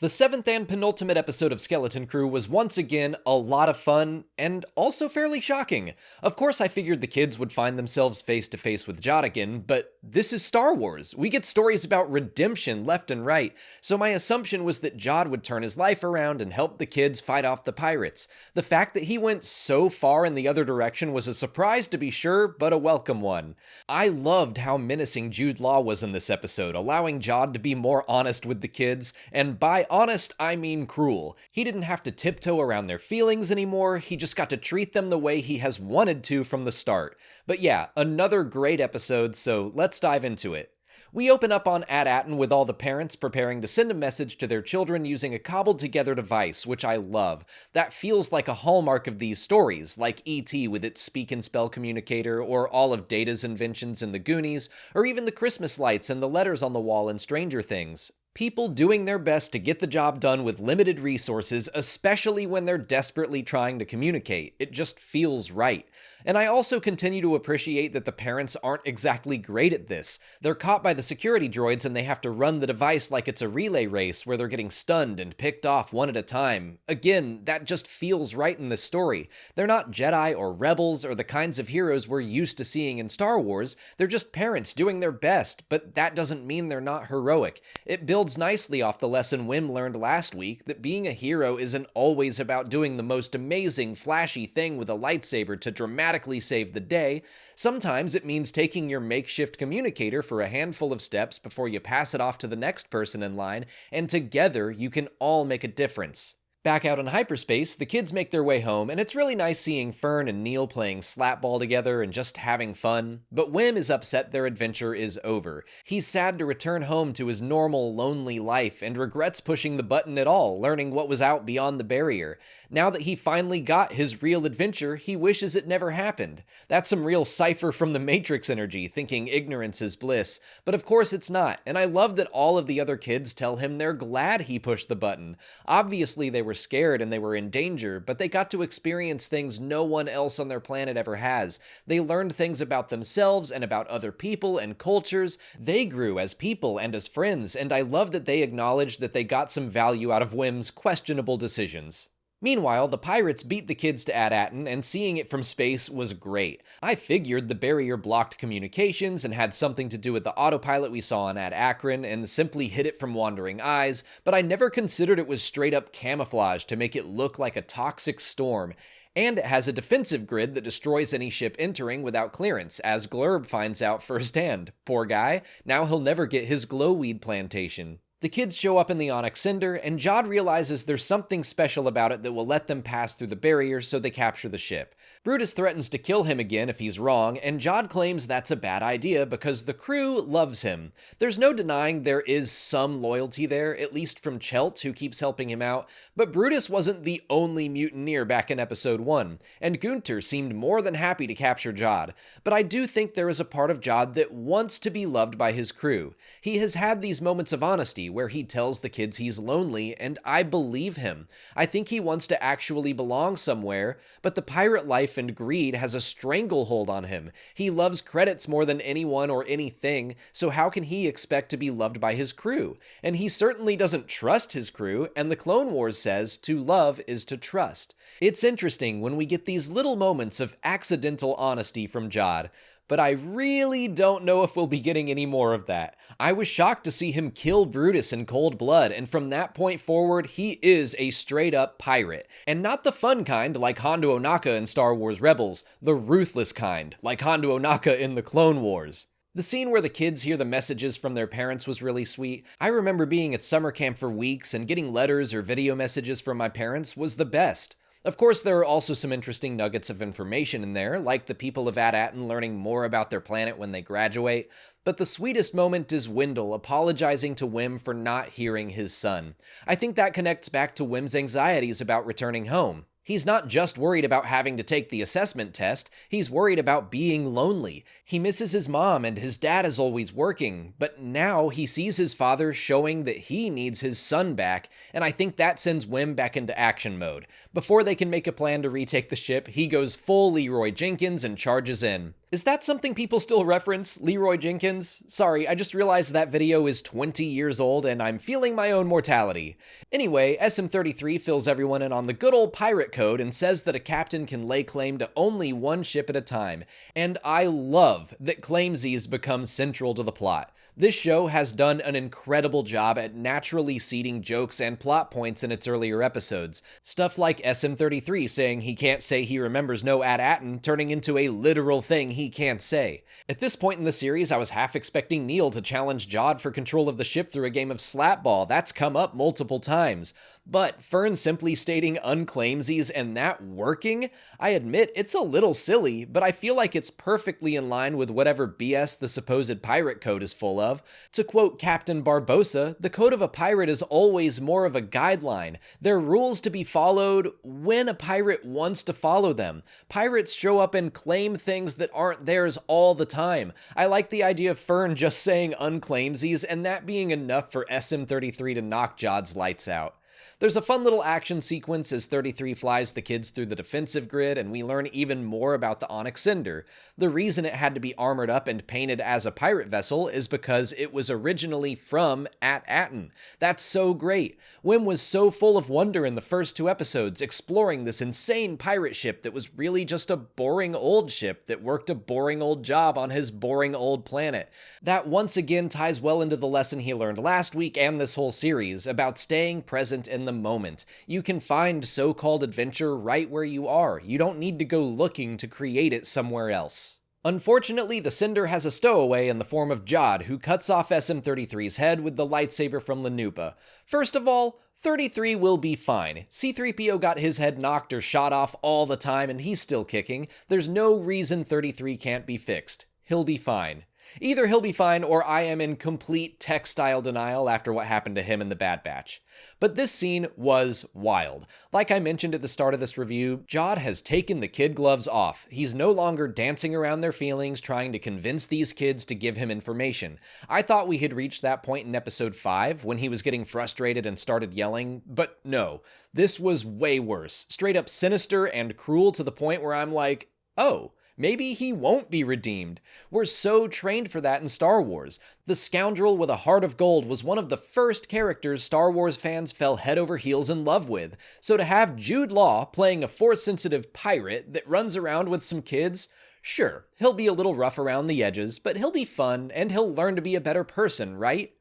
The seventh and penultimate episode of Skeleton Crew was once again a lot of fun, and also fairly shocking. Of course, I figured the kids would find themselves face to face with Jodigan, but this is Star Wars. We get stories about redemption left and right, so my assumption was that Jod would turn his life around and help the kids fight off the pirates. The fact that he went so far in the other direction was a surprise to be sure, but a welcome one. I loved how menacing Jude Law was in this episode, allowing Jod to be more honest with the kids, and by honest, I mean cruel. He didn't have to tiptoe around their feelings anymore, he just got to treat them the way he has wanted to from the start. But yeah, another great episode, so let's dive into it. We open up on At-Aten with all the parents preparing to send a message to their children using a cobbled together device, which I love. That feels like a hallmark of these stories, like E.T. with its speak and spell communicator, or all of Data's inventions in the Goonies, or even the Christmas lights and the letters on the wall in Stranger Things. People doing their best to get the job done with limited resources, especially when they're desperately trying to communicate. It just feels right. And I also continue to appreciate that the parents aren't exactly great at this. They're caught by the security droids and they have to run the device like it's a relay race where they're getting stunned and picked off one at a time. Again, that just feels right in the story. They're not Jedi or rebels or the kinds of heroes we're used to seeing in Star Wars. They're just parents doing their best, but that doesn't mean they're not heroic. It builds nicely off the lesson Wim learned last week that being a hero isn't always about doing the most amazing, flashy thing with a lightsaber to dramatically save the day. Sometimes it means taking your makeshift communicator for a handful of steps before you pass it off to the next person in line, and together you can all make a difference. Back out in hyperspace, the kids make their way home, and it's really nice seeing Fern and Neil playing slapball together and just having fun. But Wim is upset their adventure is over. He's sad to return home to his normal, lonely life and regrets pushing the button at all, learning what was out beyond the barrier. Now that he finally got his real adventure, he wishes it never happened. That's some real Cypher from the Matrix energy, thinking ignorance is bliss. But of course it's not, and I love that all of the other kids tell him they're glad he pushed the button. Obviously they were scared and they were in danger, but they got to experience things no one else on their planet ever has. They learned things about themselves and about other people and cultures. They grew as people and as friends, and I love that they acknowledged that they got some value out of Wim's questionable decisions. Meanwhile, the pirates beat the kids to At-Aten, and seeing it from space was great. I figured the barrier blocked communications and had something to do with the autopilot we saw on Ad Akron and simply hid it from wandering eyes, but I never considered it was straight up camouflage to make it look like a toxic storm. And it has a defensive grid that destroys any ship entering without clearance, as Glurb finds out firsthand. Poor guy, now he'll never get his glowweed plantation. The kids show up in the Onyx Cinder, and Jod realizes there's something special about it that will let them pass through the barrier, so they capture the ship. Brutus threatens to kill him again if he's wrong, and Jod claims that's a bad idea because the crew loves him. There's no denying there is some loyalty there, at least from Chelt, who keeps helping him out, but Brutus wasn't the only mutineer back in episode 1, and Gunter seemed more than happy to capture Jod. But I do think there is a part of Jod that wants to be loved by his crew. He has had these moments of honesty where he tells the kids he's lonely, and I believe him. I think he wants to actually belong somewhere, but the pirate life and greed has a stranglehold on him. He loves credits more than anyone or anything, so how can he expect to be loved by his crew? And he certainly doesn't trust his crew, and the Clone Wars says to love is to trust. It's interesting when we get these little moments of accidental honesty from Jod, but I really don't know if we'll be getting any more of that. I was shocked to see him kill Brutus in cold blood, and from that point forward, he is a straight-up pirate. And not the fun kind, like Hondo Ohnaka in Star Wars Rebels, the ruthless kind, like Hondo Ohnaka in the Clone Wars. The scene where the kids hear the messages from their parents was really sweet. I remember being at summer camp for weeks, and getting letters or video messages from my parents was the best. Of course, there are also some interesting nuggets of information in there, like the people of At-Aten learning more about their planet when they graduate, but the sweetest moment is Wendell apologizing to Wim for not hearing his son. I think that connects back to Wim's anxieties about returning home. He's not just worried about having to take the assessment test, he's worried about being lonely. He misses his mom and his dad is always working, but now he sees his father showing that he needs his son back, and I think that sends Wim back into action mode. Before they can make a plan to retake the ship, he goes full Leroy Jenkins and charges in. Is that something people still reference, Leroy Jenkins? Sorry, I just realized that video is 20 years old and I'm feeling my own mortality. Anyway, SM33 fills everyone in on the good old pirate code and says that a captain can lay claim to only one ship at a time. And I love that claimsies become central to the plot. This show has done an incredible job at naturally seeding jokes and plot points in its earlier episodes. Stuff like SM33 saying he can't say he remembers no at-atin turning into a literal thing he can't say. At this point in the series, I was half expecting Neil to challenge Jod for control of the ship through a game of slapball. That's come up multiple times. But Fern simply stating unclaimsies and that working? I admit it's a little silly, but I feel like it's perfectly in line with whatever BS the supposed pirate code is full of. To quote Captain Barbossa, the code of a pirate is always more of a guideline. They're rules to be followed when a pirate wants to follow them. Pirates show up and claim things that aren't theirs all the time. I like the idea of Fern just saying unclaimsies and that being enough for SM33 to knock Jod's lights out. There's a fun little action sequence as 33 flies the kids through the defensive grid, and we learn even more about the Onyx Cinder. The reason it had to be armored up and painted as a pirate vessel is because it was originally from at-atin. That's so great. Wim was so full of wonder in the first 2 episodes, exploring this insane pirate ship that was really just a boring old ship that worked a boring old job on his boring old planet. That once again ties well into the lesson he learned last week and this whole series about staying present in the moment. You can find so-called adventure right where you are. You don't need to go looking to create it somewhere else. Unfortunately, the Cinder has a stowaway in the form of Jod, who cuts off SM33's head with the lightsaber from Lanupa. First of all, 33 will be fine. C-3PO got his head knocked or shot off all the time and he's still kicking. There's no reason 33 can't be fixed. He'll be fine. Either he'll be fine or I am in complete textile denial after what happened to him in the Bad Batch. But this scene was wild. Like I mentioned at the start of this review, Jod has taken the kid gloves off. He's no longer dancing around their feelings trying to convince these kids to give him information. I thought we had reached that point in episode 5 when he was getting frustrated and started yelling, but no. This was way worse. Straight up sinister and cruel to the point where I'm like, oh, maybe he won't be redeemed. We're so trained for that in Star Wars. The scoundrel with a heart of gold was one of the first characters Star Wars fans fell head over heels in love with. So to have Jude Law playing a Force-sensitive pirate that runs around with some kids, sure, he'll be a little rough around the edges, but he'll be fun and he'll learn to be a better person, right?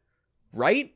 Right?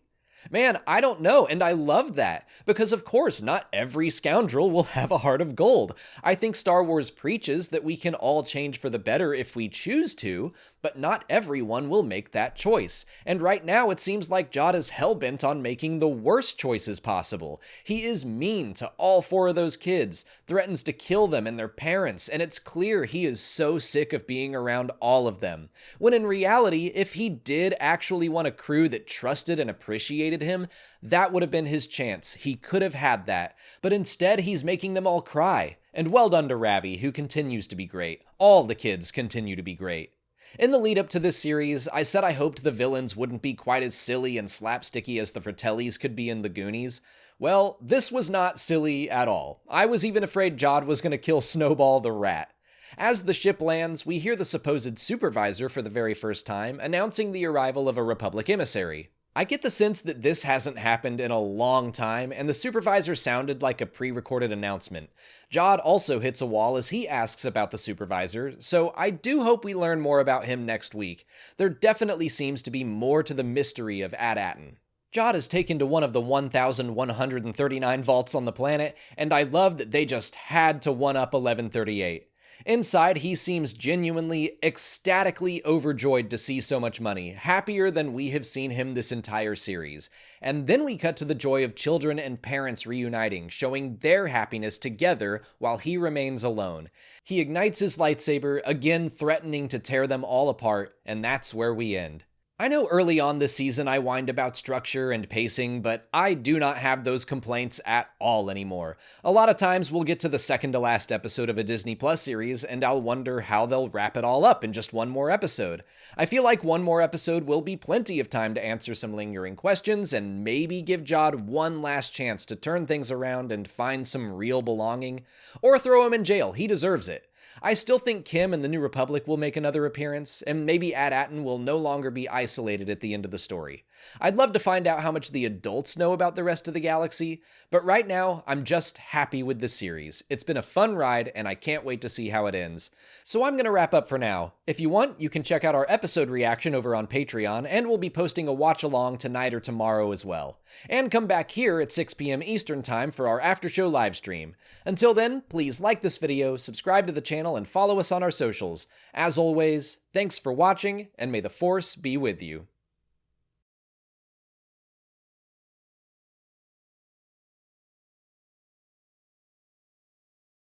Man, I don't know, and I love that, because of course not every scoundrel will have a heart of gold. I think Star Wars preaches that we can all change for the better if we choose to, but not everyone will make that choice. And right now it seems like Jod is hellbent on making the worst choices possible. He is mean to all 4 of those kids, threatens to kill them and their parents, and it's clear he is so sick of being around all of them. When in reality, if he did actually want a crew that trusted and appreciated him, that would have been his chance. He could have had that. But instead, he's making them all cry. And well done to Ravi, who continues to be great. All the kids continue to be great. In the lead up to this series, I said I hoped the villains wouldn't be quite as silly and slapsticky as the Fratellis could be in the Goonies. Well, this was not silly at all. I was even afraid Jod was going to kill Snowball the rat. As the ship lands, we hear the supposed supervisor for the very first time announcing the arrival of a Republic emissary. I get the sense that this hasn't happened in a long time, and the supervisor sounded like a pre-recorded announcement. Jod also hits a wall as he asks about the supervisor, so I do hope we learn more about him next week. There definitely seems to be more to the mystery of at-atin. Jod is taken to one of the 1,139 vaults on the planet, and I love that they just had to one-up 1138. Inside, he seems genuinely, ecstatically overjoyed to see so much money, happier than we have seen him this entire series. And then we cut to the joy of children and parents reuniting, showing their happiness together while he remains alone. He ignites his lightsaber, again threatening to tear them all apart, and that's where we end. I know early on this season I whined about structure and pacing, but I do not have those complaints at all anymore. A lot of times we'll get to the second to last episode of a Disney Plus series, and I'll wonder how they'll wrap it all up in just one more episode. I feel like one more episode will be plenty of time to answer some lingering questions, and maybe give Jod one last chance to turn things around and find some real belonging. Or throw him in jail, he deserves it. I still think Kim and the New Republic will make another appearance, and maybe At-Aten will no longer be isolated at the end of the story. I'd love to find out how much the adults know about the rest of the galaxy, but right now, I'm just happy with the series. It's been a fun ride, and I can't wait to see how it ends. So I'm gonna wrap up for now. If you want, you can check out our episode reaction over on Patreon, and we'll be posting a watch-along tonight or tomorrow as well. And come back here at 6 p.m. Eastern Time for our after-show livestream. Until then, please like this video, subscribe to the channel, and follow us on our socials. As always, thanks for watching, and may the Force be with you.